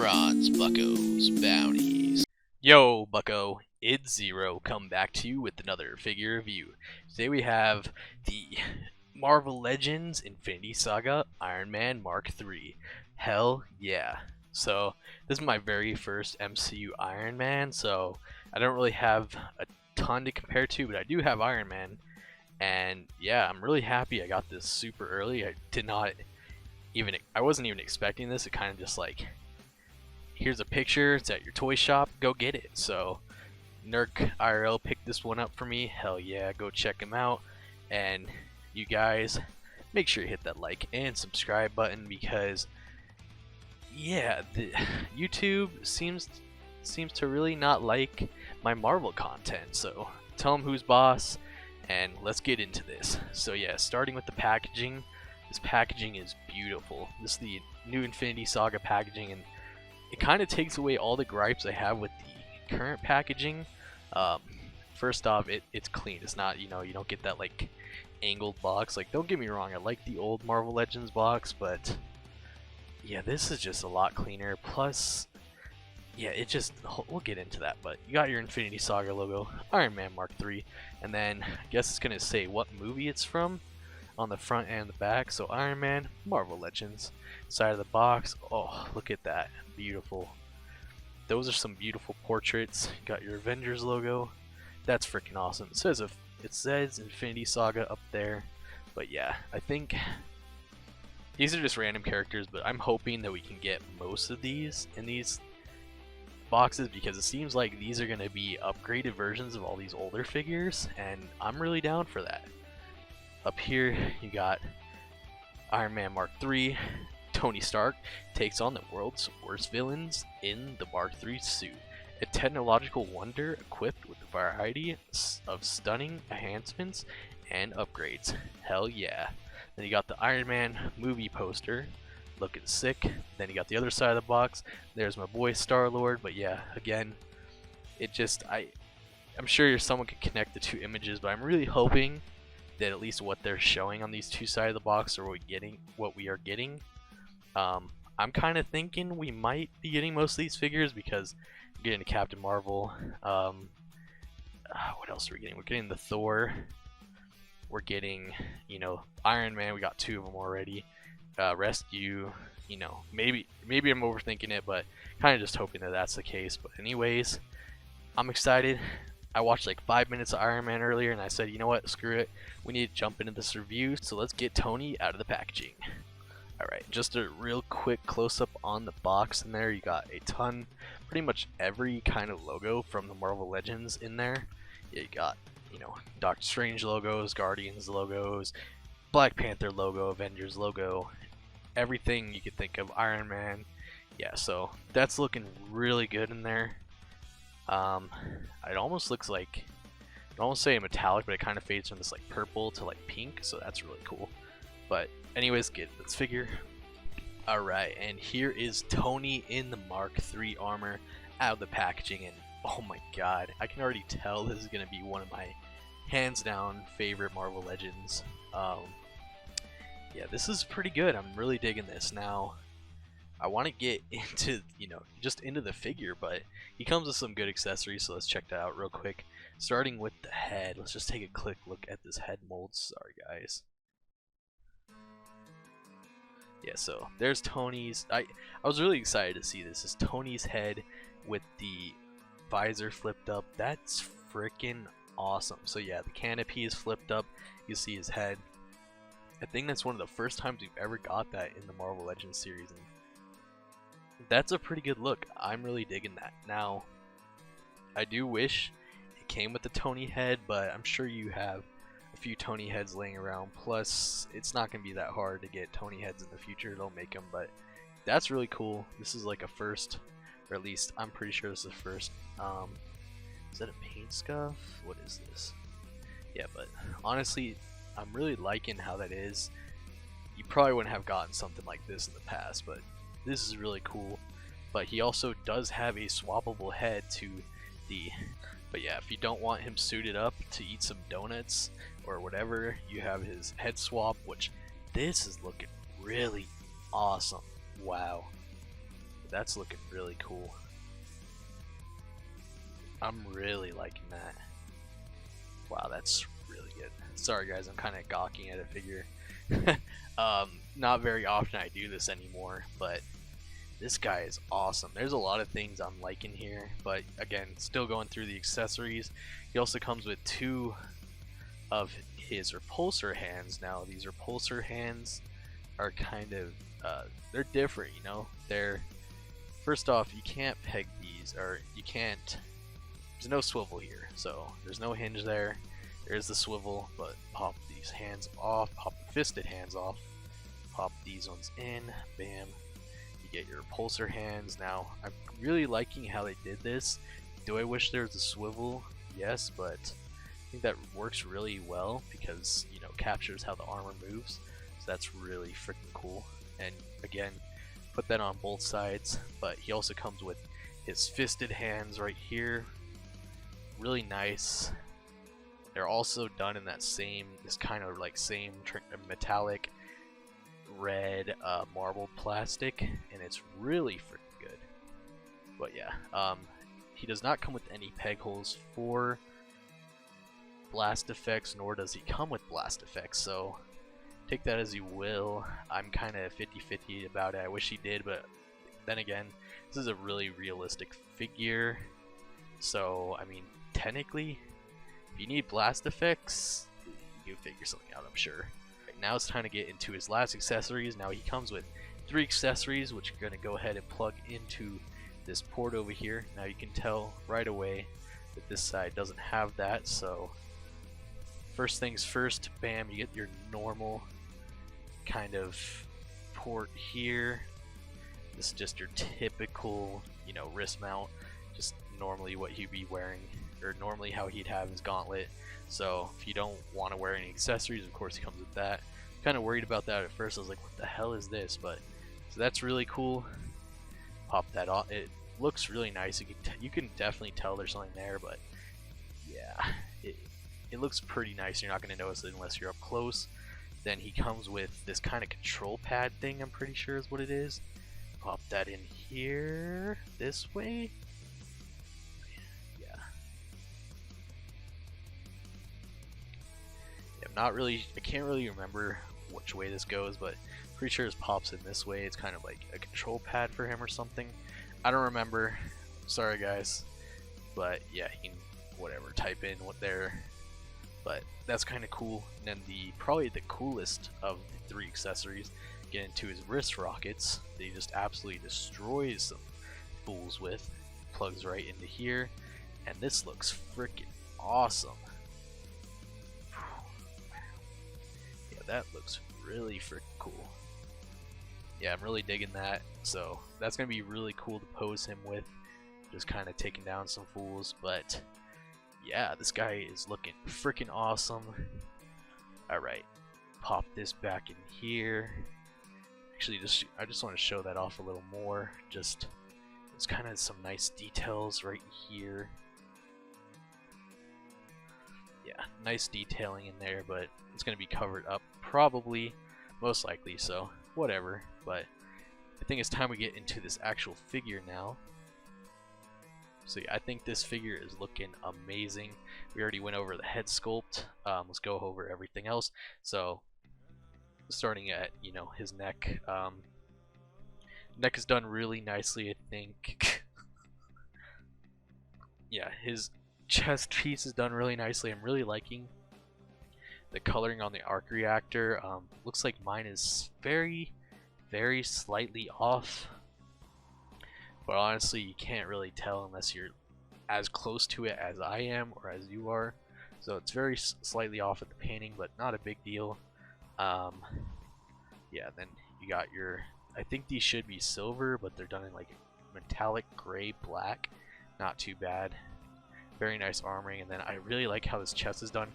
Bucko's Bounties. Yo, Bucko, it's Zero, come back to you with another figure review. Today we have the Marvel Legends Infinity Saga Iron Man Mark III. Hell yeah. So, this is my very first MCU Iron Man, so I don't really have a ton to compare to, but I do have Iron Man. And yeah, I'm really happy I got this super early. I wasn't even expecting this. It kind of just like, here's a picture, it's at your toy shop, go get it. So Nerk IRL picked this one up for me. Hell yeah, go check him out. And you guys, make sure you hit that like and subscribe button, because yeah, the YouTube seems to really not like my Marvel content. So tell them who's boss, and let's get into this. So yeah, starting with the packaging. This packaging is beautiful. This is the new Infinity Saga packaging, and it kind of takes away all the gripes I have with the current packaging. First off, it's clean. It's not, you don't get that like angled box. Like, don't get me wrong, I like the old Marvel Legends box, but yeah, this is just a lot cleaner. Plus, yeah, we'll get into that, but you got your Infinity Saga logo, Iron Man Mark III, and then I guess it's gonna say what movie it's from on the front and the back. So Iron Man, Marvel Legends. Side of the box, oh, look at that, beautiful. Those are some beautiful portraits. You got your Avengers logo. That's freaking awesome. It says Infinity Saga up there, but yeah, I think these are just random characters, but I'm hoping that we can get most of these in these boxes, because it seems like these are going to be upgraded versions of all these older figures, and I'm really down for that. Up here you got Iron Man Mark III. Tony Stark takes on the world's worst villains in the Mark III suit, a technological wonder equipped with a variety of stunning enhancements and upgrades. Hell yeah. Then you got the Iron Man movie poster, looking sick. Then you got the other side of the box. There's my boy Star-Lord, but yeah, again, I'm sure someone could connect the two images, but I'm really hoping that at least what they're showing on these two sides of the box are what we are getting. I'm kind of thinking we might be getting most of these figures, because we're getting a Captain Marvel. What else are we getting? We're getting the Thor. We're getting, Iron Man. We got two of them already. Rescue. Maybe I'm overthinking it, but kind of just hoping that that's the case. But anyways, I'm excited. I watched like 5 minutes of Iron Man earlier, and I said, you know what, screw it. We need to jump into this review, so let's get Tony out of the packaging. Alright, just a real quick close-up on the box in there. You got a ton, pretty much every kind of logo from the Marvel Legends in there. Yeah, you got, Doctor Strange logos, Guardians logos, Black Panther logo, Avengers logo, everything you could think of, Iron Man. Yeah, so that's looking really good in there. It almost looks like, I almost say metallic, but it kind of fades from this like purple to like pink, so that's really cool. But anyways, get this figure. Alright, and here is Tony in the Mark III armor out of the packaging, and oh my god, I can already tell this is going to be one of my hands down favorite Marvel Legends. Yeah, this is pretty good. I'm really digging this. Now, I want to get into, just into the figure, but he comes with some good accessories, so let's check that out real quick. Starting with the head, let's just take a quick look at this head mold. Sorry, guys. Yeah, so there's Tony's. I was really excited to see this. This is Tony's head with the visor flipped up. That's freaking awesome. So yeah, the canopy is flipped up. You see his head. I think that's one of the first times we've ever got that in the Marvel Legends series, and that's a pretty good look. I'm really digging that. Now, I do wish it came with the Tony head, but I'm sure you have a few Tony heads laying around. Plus, it's not going to be that hard to get Tony heads in the future. They'll make them, but that's really cool. This is like a first, or at least I'm pretty sure this is a first. Is that a paint scuff? What is this? Yeah, but honestly, I'm really liking how that is. You probably wouldn't have gotten something like this in the past, but this is really cool. But he also does have a swappable head to the... But yeah, if you don't want him suited up to eat some donuts or whatever, you have his head swap, which this is looking really awesome. Wow. that's looking really cool. I'm really liking that. Wow, that's really good. Sorry guys, I'm kind of gawking at a figure. Not very often I do this anymore, but this guy is awesome. There's a lot of things I'm liking here, but again, still going through the accessories. He also comes with 2 of his repulsor hands. Now, these repulsor hands are kind of, they're different, you know? They're, first off, you can't peg these, or you can't, there's no swivel here, so there's no hinge there. There's the swivel, but pop these hands off, pop the fisted hands off, pop these ones in, bam. You get your repulsor hands. Now, I'm really liking how they did this. Do I wish there was a swivel? Yes, but I think that works really well because, you know, captures how the armor moves. So that's really freaking cool. And again, put that on both sides, but he also comes with his fisted hands right here. Really nice. They're also done in that same, this kind of like same metallic red marbled plastic, and it's really freaking good. But yeah, he does not come with any peg holes for blast effects, nor does he come with blast effects, so take that as you will. I'm kind of 50-50 about it. I wish he did, but then again, this is a really realistic figure, so I mean, technically, if you need blast effects, you can figure something out, I'm sure. Right, now it's time to get into his last accessories. Now he comes with 3 accessories, which you're going to go ahead and plug into this port over here. Now you can tell right away that this side doesn't have that, so first things first, bam, you get your normal kind of port here. This is just your typical, you know, wrist mount, just normally what he'd be wearing, or normally how he'd have his gauntlet. So if you don't want to wear any accessories, of course he comes with that. Kind of worried about that at first. I was like, what the hell is this? But so that's really cool. Pop that off. It looks really nice. You can definitely tell there's something there, but yeah, it looks pretty nice. You're not going to notice it unless you're up close. Then he comes with this kind of control pad thing, I'm pretty sure is what it is. Pop that in here this way. I can't really remember which way this goes, but pretty sure this pops in this way. It's kind of like a control pad for him or something. I don't remember. Sorry guys, but yeah, you can whatever type in what there. But that's kind of cool. And then probably the coolest of the 3 accessories, get into his wrist rockets. That he just absolutely destroys some fools with. Plugs right into here, and this looks freaking awesome. That looks really freaking cool. Yeah, I'm really digging that. So that's gonna be really cool to pose him with, just kind of taking down some fools. But yeah, this guy is looking freaking awesome. All right, pop this back in here. Actually, I just want to show that off a little more. Just it's kind of some nice details right here. Yeah, nice detailing in there, but it's going to be covered up probably, most likely, so whatever. But I think it's time we get into this actual figure now. So yeah, I think this figure is looking amazing. We already went over the head sculpt. Let's go over everything else. So starting at, you know, his neck. Neck is done really nicely, I think. Yeah, his chest piece is done really nicely. I'm really liking the coloring on the arc reactor. Looks like mine is very slightly off, but honestly you can't really tell unless you're as close to it as I am or as you are. So it's very slightly off at the painting, but not a big deal. Yeah, then you got your, I think these should be silver, but they're done in like metallic gray black. Not too bad. Very nice armoring, and then I really like how this chest is done.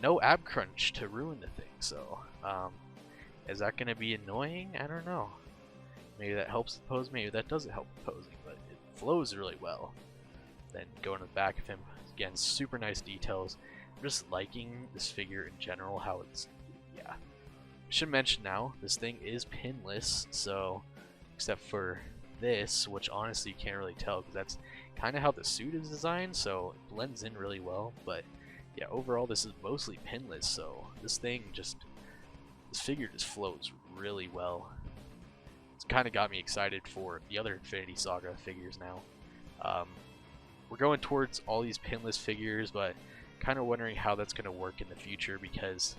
No ab crunch to ruin the thing, so is that going to be annoying? I don't know. Maybe that helps the pose, maybe that doesn't help the posing, but it flows really well. Then going to the back of him, again, super nice details. I'm just liking this figure in general, how it's, yeah. I should mention now, this thing is pinless, so except for this, which honestly you can't really tell because that's kind of how the suit is designed, so it blends in really well. But yeah, overall this is mostly pinless, so this figure just flows really well. It's kind of got me excited for the other Infinity Saga figures now. We're going towards all these pinless figures, but kind of wondering how that's going to work in the future, because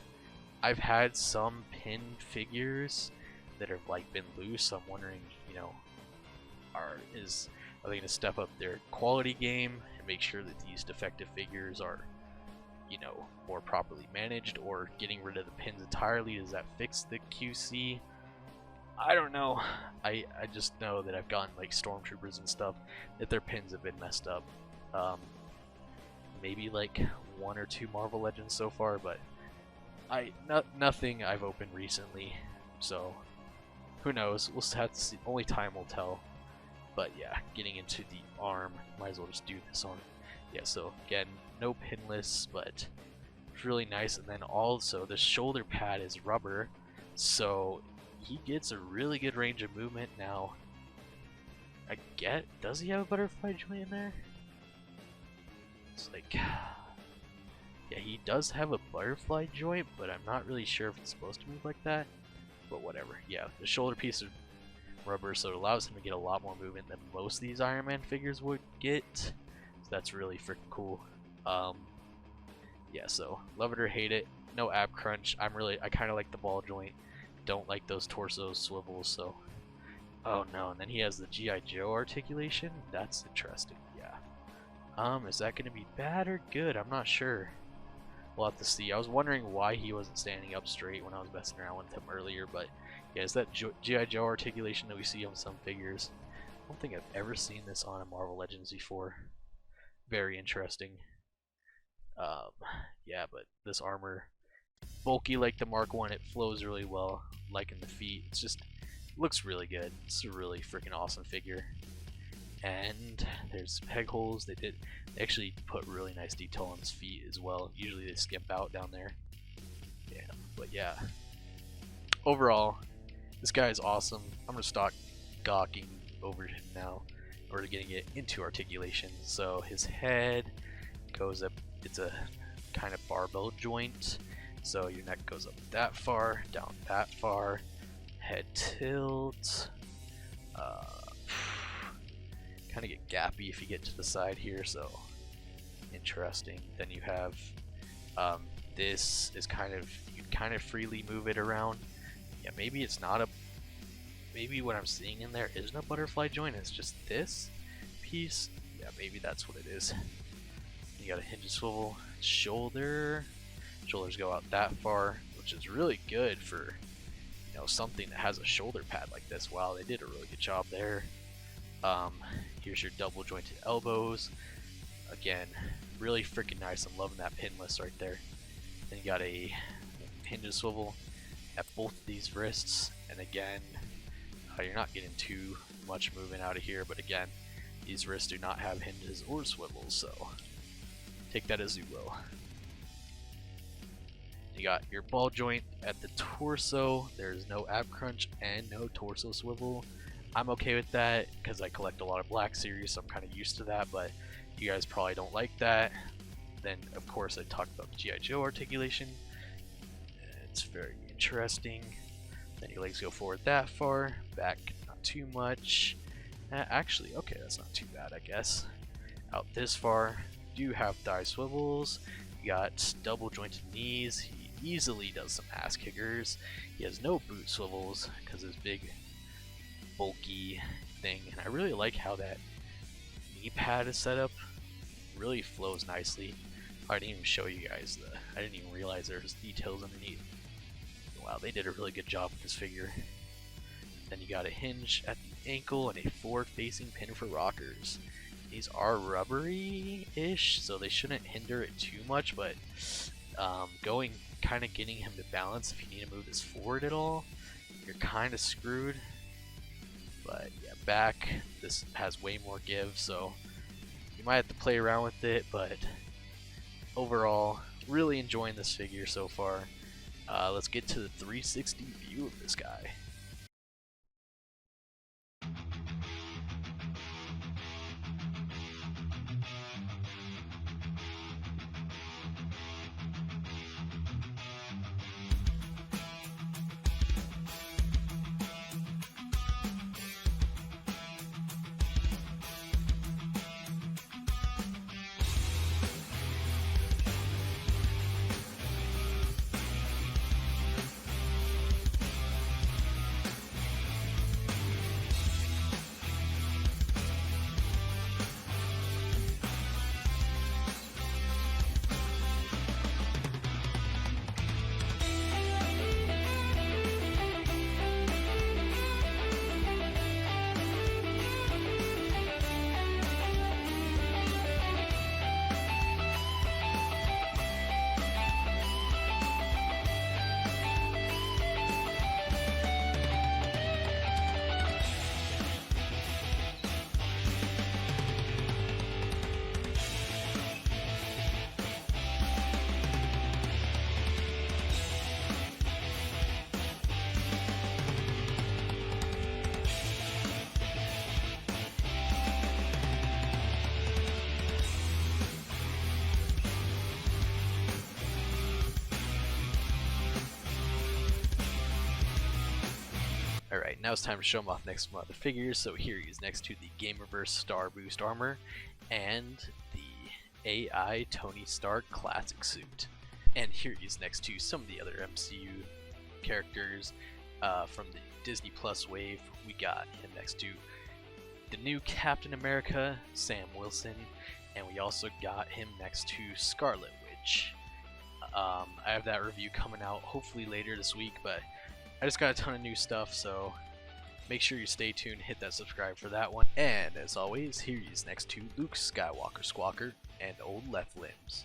I've had some pin figures that have like been loose. So I'm wondering, you know, are they going to step up their quality game and make sure that these defective figures are, you know, more properly managed, or getting rid of the pins entirely? Does that fix the QC? I don't know. I just know that I've gotten like stormtroopers and stuff that their pins have been messed up. Maybe like 1 or 2 Marvel Legends so far, but nothing I've opened recently. So who knows? We'll have to see. Only time will tell. But yeah, getting into the arm, might as well just do this on. Yeah. So again, no pinless, but it's really nice. And then also the shoulder pad is rubber, so he gets a really good range of movement now. Does he have a butterfly joint in there? It's like, yeah, he does have a butterfly joint, but I'm not really sure if it's supposed to move like that. But whatever. Yeah, the shoulder piece is rubber, so it allows him to get a lot more movement than most of these Iron Man figures would get. So that's really freaking cool. Yeah, so love it or hate it. No ab crunch. I kind of like the ball joint. Don't like those torso swivels, so. Oh no, and then he has the G.I. Joe articulation. That's interesting, yeah. Is that going to be bad or good? I'm not sure. We'll have to see. I was wondering why he wasn't standing up straight when I was messing around with him earlier, but yeah, it's that G.I. Joe articulation that we see on some figures. I don't think I've ever seen this on a Marvel Legends before. Very interesting. Yeah, but this armor, bulky like the Mark 1, it flows really well, like in the feet. It's just, looks really good. It's a really freaking awesome figure. And there's peg holes. They actually put really nice detail on his feet as well. Usually they skimp out down there. Yeah, but yeah. Overall, this guy is awesome. I'm gonna start gawking over him now, in order to getting it into articulation. So his head goes up. It's a kind of barbell joint. So your neck goes up that far, down that far. Head tilt. Kind of get gappy if you get to the side here, so interesting. Then you have this is you kind of freely move it around. Yeah, maybe it's not a. Maybe what I'm seeing in there isn't a butterfly joint. It's just this piece. Yeah, maybe that's what it is. You got a hinge and swivel shoulder. Shoulders go out that far, which is really good for, you know, something that has a shoulder pad like this. Wow, they did a really good job there. Here's your double jointed elbows. Again, really freaking nice. I'm loving that pinless right there. Then you got a hinge and swivel at both of these wrists, and again, you're not getting too much movement out of here, but again, these wrists do not have hinges or swivels, so take that as you will. You got your ball joint at the torso. There's no ab crunch and no torso swivel. I'm okay with that because I collect a lot of Black Series, so I'm kind of used to that, but you guys probably don't like that. Then, of course, I talked about the G.I. Joe articulation. It's very interesting. Then your legs go forward that far, back not too much. Actually, okay, that's not too bad, I guess. Out this far, you have thigh swivels. You got double jointed knees. He easily does some ass kickers. He has no boot swivels because his big bulky thing, and I really like how that knee pad is set up. Really flows nicely. I didn't even show you guys I didn't even realize there's details underneath. Wow, they did a really good job with this figure. Then you got a hinge at the ankle and a forward-facing pin for rockers. These are rubbery-ish, so they shouldn't hinder it too much, but kind of getting him to balance if you need to move this forward at all, you're kind of screwed. But yeah, back, this has way more give, so you might have to play around with it, but overall, really enjoying this figure so far. Let's get to the 360 view of this guy. Alright, now it's time to show him off next to my other figures. So here he is next to the Gamerverse Star Boost armor and the AI Tony Stark classic suit. And here he is next to some of the other MCU characters from the Disney Plus wave. We got him next to the new Captain America, Sam Wilson, and we also got him next to Scarlet Witch. I have that review coming out hopefully later this week, but I just got a ton of new stuff, so make sure you stay tuned, hit that subscribe for that one. And as always, here he is next to Luke Skywalker Squawker and Old Left Limbs.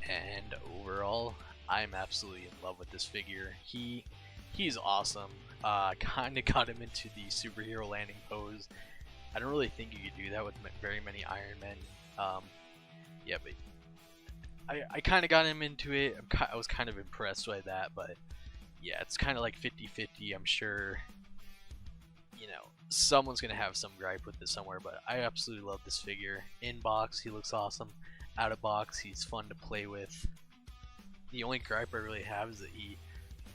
And overall, I'm absolutely in love with this figure. He's awesome. Kinda got him into the superhero landing pose. I don't really think you could do that with very many Iron Men. Yeah, but I kind of got him into it. I was kind of impressed by that, but yeah, it's kind of like 50-50. I'm sure, you know, someone's going to have some gripe with this somewhere, but I absolutely love this figure. In box, he looks awesome. Out of box, he's fun to play with. The only gripe I really have is that he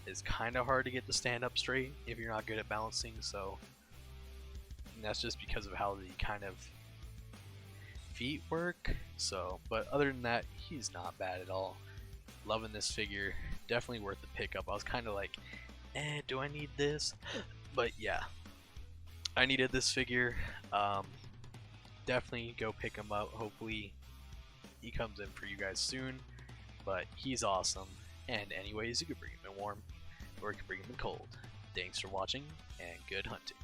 is kind of hard to get to stand up straight if you're not good at balancing, so and that's just because of how the kind of feet work. So, but other than that, he's not bad at all. Loving this figure, definitely worth the pickup. I was kind of like, do I need this? But yeah, I needed this figure. Definitely go pick him up. Hopefully he comes in for you guys soon, but he's awesome. And anyways, you can bring him in warm or you can bring him in cold. Thanks for watching and good hunting.